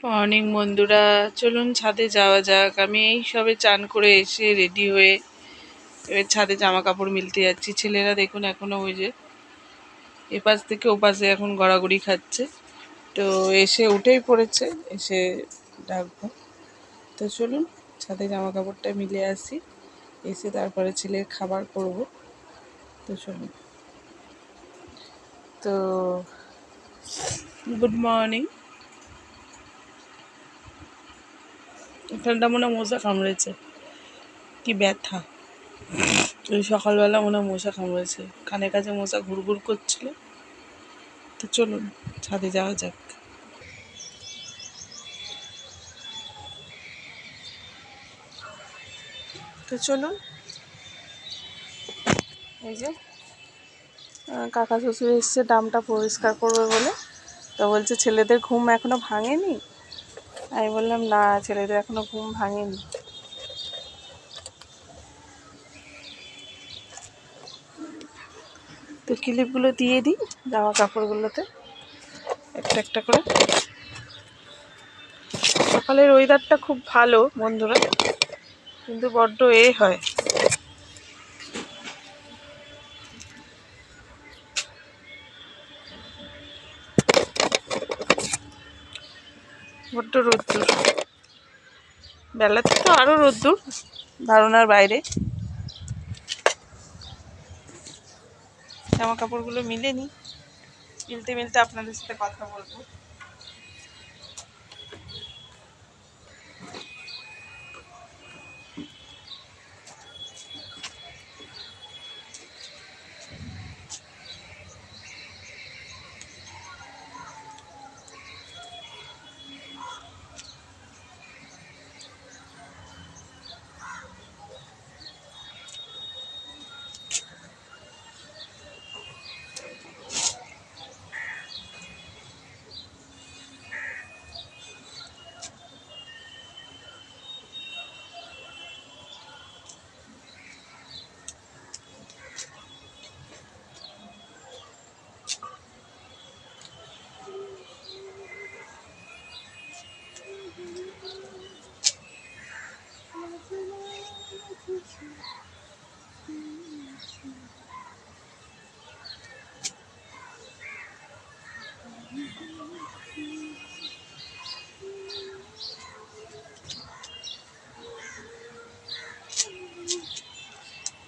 Morning বন্ধুরা, চলুন ছাদে যাওয়া যাক। আমি এই সবে চান করে এসে রেডি হয়ে এবার ছাদে জামা কাপড় মিলতে যাচ্ছি। ছেলেরা দেখুন এখনো ওই যে এপাশ থেকে ওপাশে এখন গড়াগড়ি খাচ্ছে। তো এসে উঠেই পড়েছে, এসে ডাকবো। তো চলুন ছাদে জামা কাপড়টা মিলে আসি, এসে তারপরে ছেলের খাবার করব। তো চলুন। তো গুড মর্নিং। এখানটা মনে মশা কামড়েছে, কি ব্যথা! ওই সকালবেলা মনে মশা কামড়েছে, কানে কাছে মশা ঘুরঘুর করছিল। তো চলুন ছাদে যাওয়া যাক। তো চলুন, এই যে কাকা শ্বশুর এসছে ড্রামটা পরিষ্কার করবে বলে। তো বলছে ছেলেদের ঘুম এখনো ভাঙেনি। আমি বললাম না, ছেলেদের এখনো ঘুম ভাঙেনি। তো ক্লিপগুলো দিয়ে দিই জামা কাপড়গুলোতে একটা একটা করে। সকালের ওয়েদারটা খুব ভালো বন্ধুরা, কিন্তু বড্ড হয়, বড্ড রোদ্দুর। বেলাতে তো আরও রোদ্দুর, ধারণার বাইরে। জামা কাপড়গুলো মিলে নিই, মিলতে মিলতে আপনাদের সাথে কথা বলবো।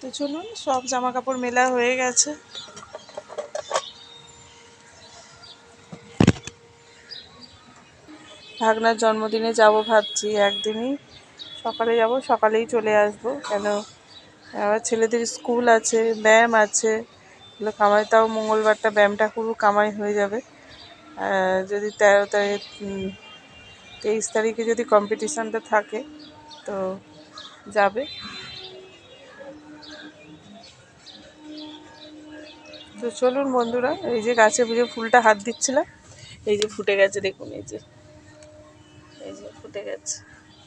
তো চলুন, সব জামা কাপড় মেলা হয়ে গেছে। ভাগনার জন্মদিনে যাব ভাবছি, একদিনই সকালে যাব, সকালেই চলে আসব। কেন আবার ছেলেদের স্কুল আছে, ব্যায়াম আছে, এগুলো কামাই। তাও মঙ্গলবারটা ব্যায়ামটা পুরো কামাই হয়ে যাবে। যদি 13 তারিখ 23 তারিখে যদি কম্পিটিশানটা থাকে তো যাবে। তো চলুন বন্ধুরা, এই যে গাছে বুঝে ফুলটা হাত দিচ্ছিলাম, এই যে ফুটে গেছে দেখুন, এই যে ফুটে গেছে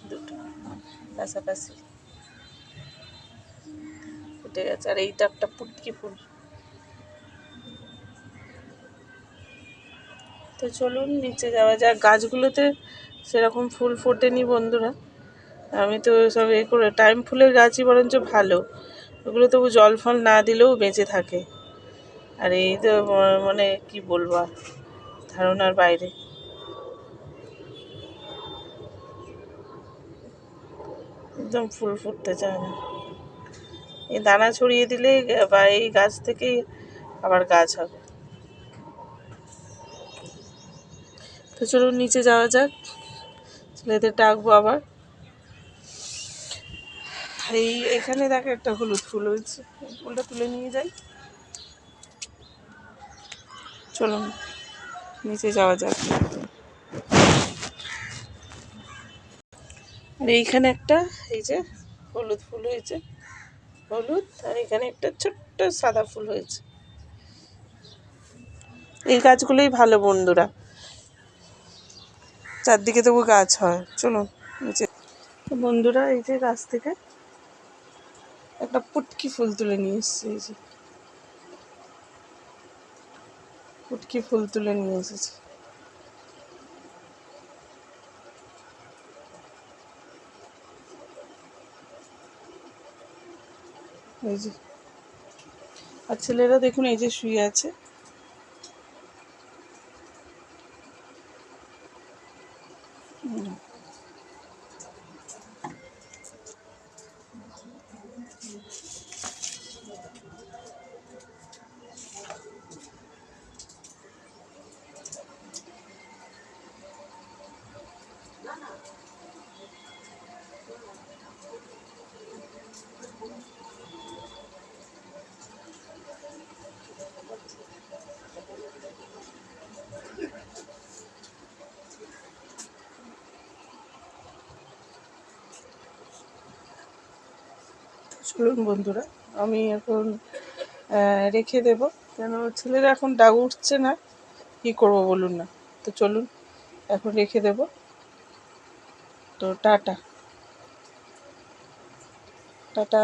দুটো পাশাপাশি ফুটে গেছে। আর এইটা একটা পুটকি ফুল। তো চলুন নিচে যাওয়া যাক। গাছগুলোতে সেরকম ফুল ফোটেনি বন্ধুরা। আমি তো সব করে টাইম ফুলের গাছই বরঞ্চ ভালো, ওগুলো তবু জল ফল না দিলেও বেঁচে থাকে। আর এই তো মানে কি বলবো, ধারণার বাইরে, একদম ফুল ফুটতে চায় না। এই দানা ছড়িয়ে দিলে বা এই গাছ থেকেই আবার গাছ হবে। তো চলুন নিচে যাওয়া যাক, ছেলেদের ডাকবো আবার। আর এখানে দেখো একটা হলুদ ফুল হয়েছে, ফুলটা তুলে নিয়ে যাই। চলুন নিচে যাওয়া যাক। আর এইখানে একটা এই যে হলুদ ফুল হয়েছে, হলুদ। আর এখানে একটা ছোট্ট সাদা ফুল হয়েছে। এই গাছগুলোই ভালো বন্ধুরা, চারদিকে তবু গাছ হয়। চলুন নিচে বন্ধুরা, এই যে গাছ থেকে একটা পুটকি ফুল তুলে নিয়ে এসেছি। এই যে পুটকি ফুল তুলে নিয়ে এসেছি। এই যে, আর ছেলেরা দেখুন এই যে শুয়ে আছে। চলুন বন্ধুরা, আমি এখন রেখে দেব, কেন ছেলেরা এখন ডাক উঠছে না, কী করব বলুন না। তো চলুন এখন রেখে দেব। তো টাটা টাটা।